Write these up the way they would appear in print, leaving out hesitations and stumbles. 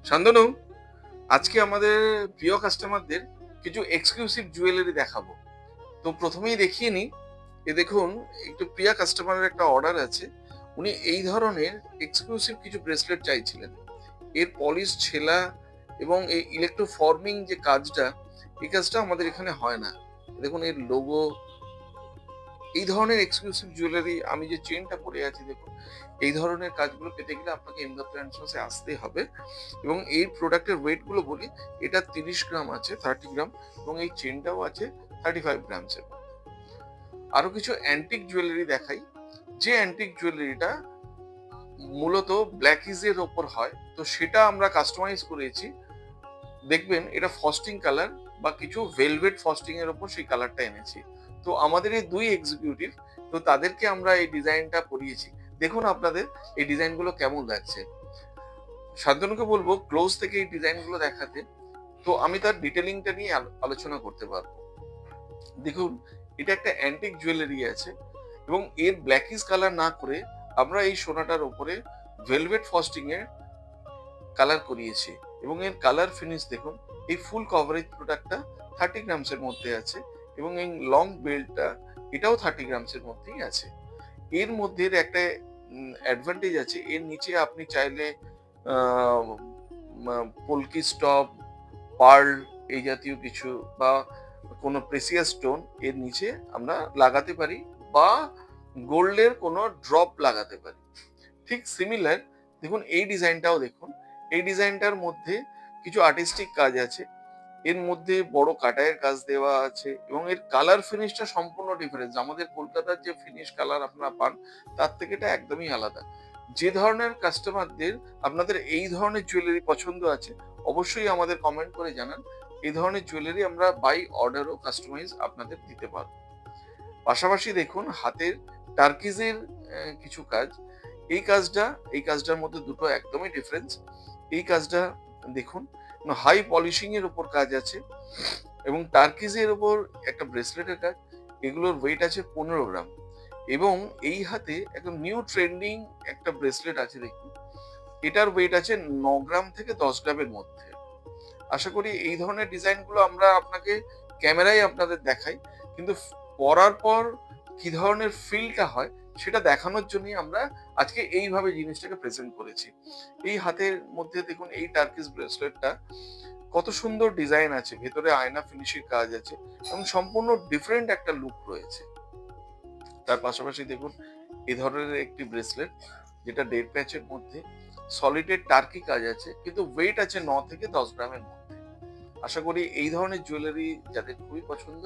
শান্তনু, আজকে আমাদের প্রিয় কাস্টমারদের কিছু এক্সক্লুসিভ জুয়েলারি দেখাবো। তো প্রথমেই দেখিয়ে নিই। দেখুন, একটু প্রিয়া কাস্টমারের একটা অর্ডার আছে। উনি এই ধরনের এক্সক্লুসিভ কিছু ব্রেসলেট চাইছিলেন। এর পলিশ ছেলা এবং এই ইলেকট্রোফর্মিং যে কাজটা, এই কাজটা আমাদের এখানে হয় না। দেখুন এর লোগো, এই ধরনের এক্সক্লুসিভ জুয়েলারি, আমি যে চেনটা পরে আছি দেখুন, এই ধরনের কাজগুলো পেতে গেলে আপনাকে এমদাদুল অ্যান্ড আসতেই হবে। এবং এই প্রোডাক্টের ওয়েট গুলো বলি, এটা 30 গ্রাম আছে, 30 গ্রাম, এবং এই চেনটাও আছে 35 গ্রামসের। আরো কিছু অ্যান্টিক জুয়েলারি দেখাই, যে অ্যান্টিক জুয়েলারিটা মূলত ব্ল্যাক ইজের ওপর হয়, তো সেটা আমরা কাস্টমাইজ করেছি। দেখবেন এটা ফস্টিং কালার বা কিছু ভেলভেট ফস্টিং এর ওপর সেই কালারটা এনেছি। তো আমাদের এই দুই এক্সিকিউটিভ, তো তাদেরকে আমরা এই ডিজাইনটা করিয়েছি। দেখুন আপনাদের এই ডিজাইনগুলো কেমন লাগছে। শান্তনুকে বলবো ক্লোজ থেকে এই ডিজাইনগুলো দেখাতে, তো আমি তার ডিটেলিংটা নিয়ে আলোচনা করতে পারবো। দেখুন, এটা একটা অ্যান্টিক জুয়েলারি আছে এবং এর ব্ল্যাকিশ কালার না করে আমরা এই সোনাটার উপরে ভেলভেট ফস্টিং এর কালার করিয়েছি। এবং এর কালার ফিনিশ দেখুন। এই ফুল কভারেজ প্রোডাক্টটা 30 গ্রামসের মধ্যে আছে এবং এই লং বেল্টটা এটাও 30 গ্রামসের মধ্যেই আছে। এর মধ্যে একটা অ্যাডভান্টেজ আছে, এর নিচে আপনি চাইলে পোলকি স্টপ, পার্ল, এই জাতীয় কিছু বা কোনো প্রেসিয়াস স্টোন এর নিচে আমরা লাগাতে পারি, বা গোল্ডের কোনো ড্রপ লাগাতে পারি। ঠিক সিমিলার দেখুন এই ডিজাইনটাও দেখুন। এই ডিজাইনটার মধ্যে কিছু আর্টিস্টিক কাজ আছে, এর মধ্যে বড় কাটায়ের কাজ দেওয়া আছে এবং এর কালার ফিনিশটা সম্পূর্ণ ডিফারেন্স। আমাদের কলকাতার যে ফিনিশ কালার আপনারা পান, তার থেকে এটা একদমই আলাদা। যে ধরনের কাস্টমারদের আপনাদের এই ধরনের জুয়েলারি পছন্দ আছে, অবশ্যই আমাদের কমেন্ট করে জানান। এই ধরনের জুয়েলারি আমরা বাই অর্ডারও কাস্টমাইজ আপনাদের দিতে পারবো। পাশাপাশি দেখুন হাতের টার্কিজের কিছু কাজ। এই কাজটার মধ্যে দুটো একদমই ডিফারেন্স। এই কাজটা দেখুন, হাই পলিশিং এর উপর কাজ আছে এবং টার্কিজের উপর একটা ব্রেসলেটের কাজ। এগুলোর ওয়েট আছে 15 গ্রাম এবং এই হাতে একদম নিউ ট্রেন্ডিং একটা ব্রেসলেট আছে দেখুন, এটার ওয়েট আছে 9 গ্রাম থেকে 10 গ্রামের মধ্যে। আশা করি এই ধরনের ডিজাইনগুলো আমরা আপনাকে ক্যামেরায় আপনাদের দেখাই, কিন্তু পরার পর কি ধরনের ফিলটা হয় সেটা দেখানোর জন্যই আমরা আজকে এইভাবে জিনিসটাকে প্রেজেন্ট করেছি। এই হাতের মধ্যে দেখুন এই টার্কিস ব্রেসলেটটা কত সুন্দর ডিজাইন আছে, ভেতরে আয়না ফিনিশিং কাজ আছে এবং সম্পূর্ণ ডিফারেন্ট একটা লুক রয়েছে। তার পাশাপাশি দেখুন এই ধরনের একটি ব্রেসলেট, যেটা ডেড প্যাচের মধ্যে সলিডেড টার্কি কাজ আছে, কিন্তু ওয়েট আছে 9 থেকে 10 গ্রামের মধ্যে। আশা করি এই ধরনের জুয়েলারি যাদের খুবই পছন্দ,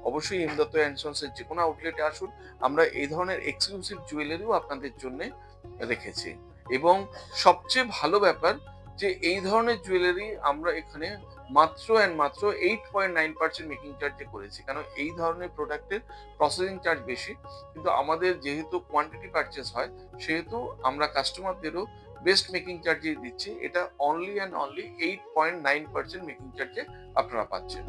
অবশ্যই এমদত্ত অ্যান্ড সন্সের যে কোনো আউটলেটে আসুন। আমরা এই ধরনের এক্সক্লুসিভ জুয়েলারিও আপনাদের জন্য রেখেছি। এবং সবচেয়ে ভালো ব্যাপার যে এই ধরনের জুয়েলারি আমরা এখানে মাত্র অ্যান্ড মাত্র 8.9% মেকিং চার্জে করেছি, কারণ এই ধরনের প্রোডাক্টের প্রসেসিং চার্জ বেশি, কিন্তু আমাদের যেহেতু কোয়ান্টিটি পারচেস হয়, সেহেতু আমরা কাস্টমারদেরও বেস্ট মেকিং চার্জে দিচ্ছি। এটা অনলি অ্যান্ড অনলি 8.9% মেকিং চার্জে আপনারা পাচ্ছেন।